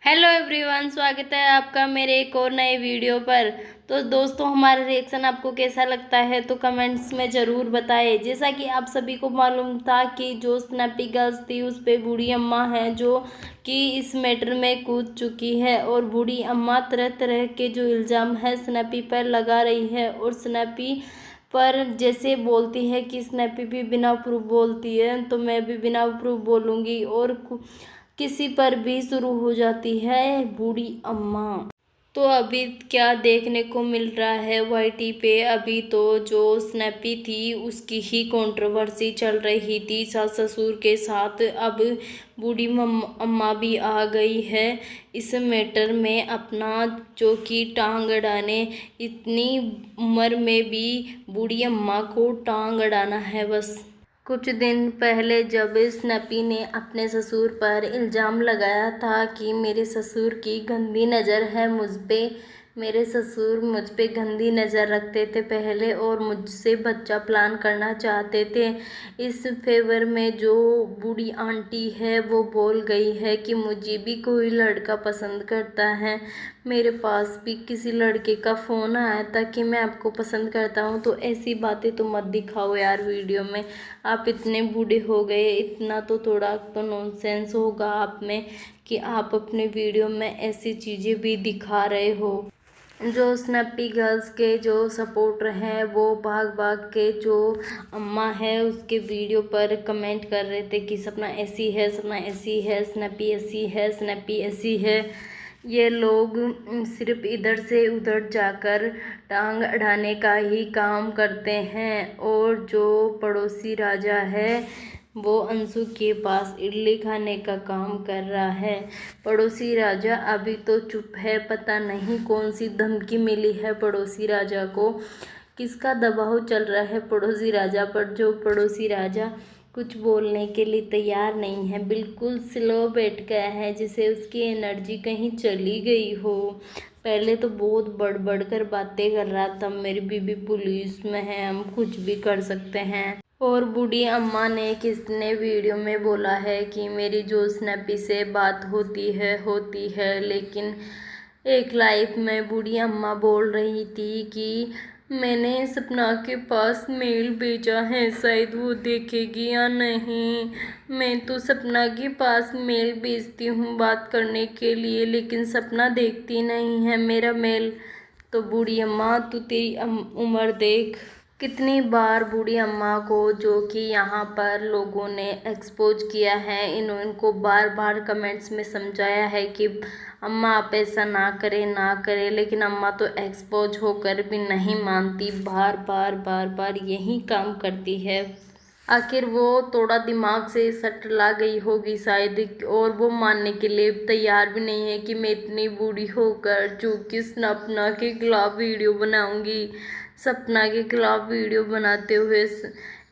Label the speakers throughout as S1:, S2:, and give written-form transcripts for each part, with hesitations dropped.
S1: Hello everyone, स्वागत है आपका मेरे एक और नए वीडियो पर। तो दोस्तों, हमारा रिएक्शन आपको कैसा लगता है तो कमेंट्स में ज़रूर बताएं। जैसा कि आप सभी को मालूम था कि जो स्नैपी गर्ल्स थी उस पे बूढ़ी अम्मा है जो कि इस मैटर में कूद चुकी है और बूढ़ी अम्मा तरह तरह के जो इल्ज़ाम है स्नैपी पर लगा रही है और स्नैपी पर जैसे बोलती है कि स्नैपी भी बिना प्रूफ बोलती है तो मैं भी बिना प्रूफ बोलूँगी और किसी पर भी शुरू हो जाती है बूढ़ी अम्मा। तो अभी क्या देखने को मिल रहा है वाईटी पे, अभी तो जो स्नैपी थी उसकी ही कंट्रोवर्सी चल रही थी सास ससुर के साथ। अब बूढ़ी अम्मा भी आ गई है इस मैटर में अपना, जो कि टांग अड़ाने। इतनी उम्र में भी बूढ़ी अम्मा को टांग अड़ाना है बस। कुछ दिन पहले जब स्नैपी ने अपने ससुर पर इल्ज़ाम लगाया था कि मेरे ससुर की गंदी नज़र है मुझ पे, मेरे ससुर मुझ पे गंदी नज़र रखते थे पहले और मुझसे बच्चा प्लान करना चाहते थे। इस फेवर में जो बूढ़ी आंटी है वो बोल गई है कि मुझे भी कोई लड़का पसंद करता है, मेरे पास भी किसी लड़के का फ़ोन आया था कि मैं आपको पसंद करता हूँ। तो ऐसी बातें तो मत दिखाओ यार वीडियो में, आप इतने बूढ़े हो गए, इतना तो थोड़ा तो नॉनसेंस होगा आप में कि आप अपने वीडियो में ऐसी चीज़ें भी दिखा रहे हो। जो स्नैपी गर्ल्स के जो सपोर्टर हैं वो भाग भाग के जो अम्मा है उसके वीडियो पर कमेंट कर रहे थे कि सपना ऐसी है, सपना ऐसी है, स्नैपी ऐसी है, स्नैपी ऐसी है। ये लोग सिर्फ इधर से उधर जाकर टांग अड़ाने का ही काम करते हैं और जो पड़ोसी राजा है वो अंशु के पास इडली खाने का काम कर रहा है। पड़ोसी राजा अभी तो चुप है, पता नहीं कौन सी धमकी मिली है पड़ोसी राजा को, किसका दबाव चल रहा है पड़ोसी राजा पर, जो पड़ोसी राजा कुछ बोलने के लिए तैयार नहीं है, बिल्कुल स्लो बैठ गया है जैसे उसकी एनर्जी कहीं चली गई हो। पहले तो बहुत बढ़ बढ़ कर बातें कर रहा था, मेरी बीबी पुलिस में है, हम कुछ भी कर सकते हैं। और बूढ़ी अम्मा ने किसने वीडियो में बोला है कि मेरी जो स्नैपी से बात होती है, लेकिन एक लाइफ में बूढ़ी अम्मा बोल रही थी कि मैंने सपना के पास मेल भेजा है, शायद वो देखेगी या नहीं। मैं तो सपना के पास मेल भेजती हूँ बात करने के लिए, लेकिन सपना देखती नहीं है मेरा मेल। तो बूढ़ी अम्मा तू तेरी उम्र देख। कितनी बार बूढ़ी अम्मा को जो कि यहाँ पर लोगों ने एक्सपोज किया है, इनको बार बार कमेंट्स में समझाया है कि अम्मा आप ऐसा ना करें ना करें, लेकिन अम्मा तो एक्सपोज होकर भी नहीं मानती, बार बार बार बार यही काम करती है। आखिर वो थोड़ा दिमाग से सट ला गई होगी शायद, और वो मानने के लिए तैयार भी नहीं है कि मैं इतनी बूढ़ी होकर जो कि सपना के खिलाफ वीडियो बनाऊंगी, सपना के खिलाफ वीडियो बनाते हुए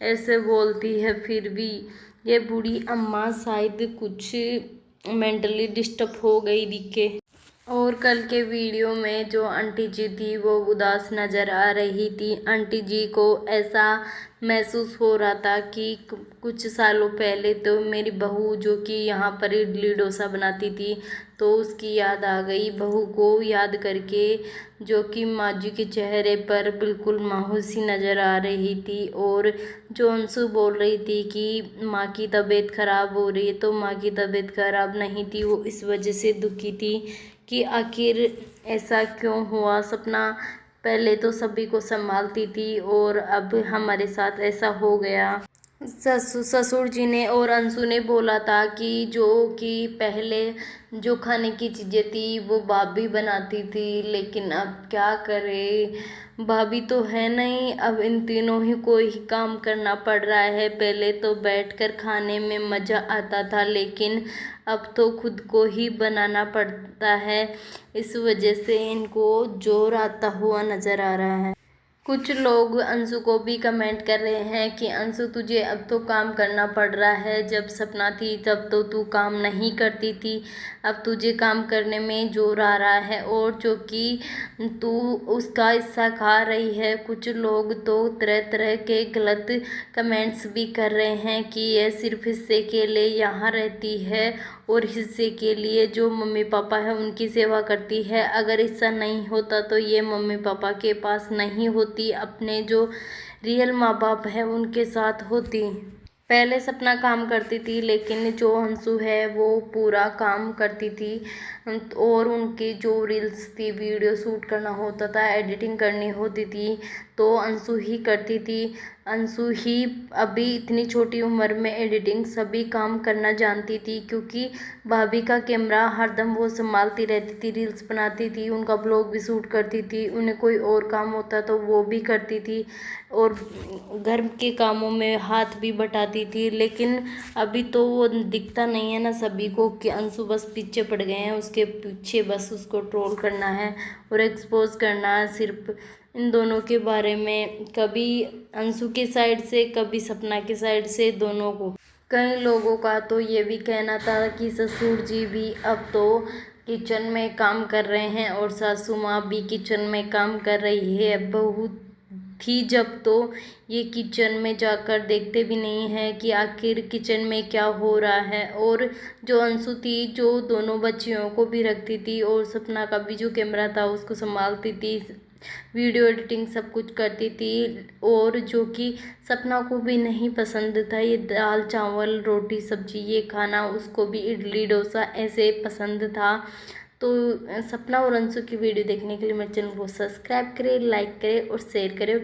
S1: ऐसे बोलती है। फिर भी ये बूढ़ी अम्मा शायद कुछ मेंटली डिस्टर्ब हो गई दिखे। और कल के वीडियो में जो आंटी जी थी वो उदास नज़र आ रही थी। आंटी जी को ऐसा महसूस हो रहा था कि कुछ सालों पहले तो मेरी बहू जो कि यहाँ पर इडली डोसा बनाती थी तो उसकी याद आ गई, बहू को याद करके, जो कि माँ जी के चेहरे पर बिल्कुल मायूसी नज़र आ रही थी। और जो अंशु बोल रही थी कि माँ की तबीयत ख़राब हो रही है, तो माँ की तबीयत ख़राब नहीं थी, वो इस वजह से दुखी थी कि आखिर ऐसा क्यों हुआ। सपना पहले तो सभी को संभालती थी और अब हमारे साथ ऐसा हो गया। ससुर जी ने और अंशु ने बोला था कि जो कि पहले जो खाने की चीज़ें थी वो भाभी बनाती थी, लेकिन अब क्या करे, भाभी तो है नहीं, अब इन तीनों ही को ही काम करना पड़ रहा है। पहले तो बैठकर खाने में मज़ा आता था, लेकिन अब तो खुद को ही बनाना पड़ता है, इस वजह से इनको जोर आता हुआ नज़र आ रहा है। कुछ लोग अंशु को भी कमेंट कर रहे हैं कि अंशु तुझे अब तो काम करना पड़ रहा है, जब सपना थी तब तो तू काम नहीं करती थी, अब तुझे काम करने में जोर आ रहा है और जो कि तू उसका हिस्सा खा रही है। कुछ लोग तो तरह तरह के गलत कमेंट्स भी कर रहे हैं कि यह सिर्फ हिस्से के लिए यहाँ रहती है और हिस्से के लिए जो मम्मी पापा है उनकी सेवा करती है। अगर हिस्सा नहीं होता तो ये मम्मी पापा के पास नहीं होती, अपने जो रियल माँ बाप है उनके साथ होती। पहले सपना काम करती थी लेकिन जो अंशु है वो पूरा काम करती थी और उनकी जो रील्स थी, वीडियो शूट करना होता था, एडिटिंग करनी होती थी तो अंशु ही करती थी। अंशु ही अभी इतनी छोटी उम्र में एडिटिंग सभी काम करना जानती थी क्योंकि भाभी का कैमरा हरदम वो संभालती रहती थी, रील्स बनाती थी, उनका ब्लॉग भी शूट करती थी, उन्हें कोई और काम होता तो वो भी करती थी और घर के कामों में हाथ भी बटाती थी। लेकिन अभी तो वो दिखता नहीं है ना सभी को कि अंशु बस पीछे पड़ गए हैं, उसके पीछे बस उसको ट्रोल करना है और एक्सपोज करना है सिर्फ इन दोनों के बारे में, कभी अंशु के साइड से कभी सपना के साइड से, दोनों को। कई लोगों का तो ये भी कहना था कि ससुर जी भी अब तो किचन में काम कर रहे हैं और सासू माँ भी किचन में काम कर रही है। बहुत थी जब तो ये किचन में जाकर देखते भी नहीं हैं कि आखिर किचन में क्या हो रहा है। और जो अंशु थी जो दोनों बच्चियों को भी रखती थी और सपना का भी जो कैमरा था उसको संभालती थी, वीडियो एडिटिंग सब कुछ करती थी और जो कि सपना को भी नहीं पसंद था ये दाल चावल रोटी सब्जी ये खाना, उसको भी इडली डोसा ऐसे पसंद था। तो सपना और अंशु की वीडियो देखने के लिए मेरे चैनल को सब्सक्राइब करें, लाइक करें और शेयर करें।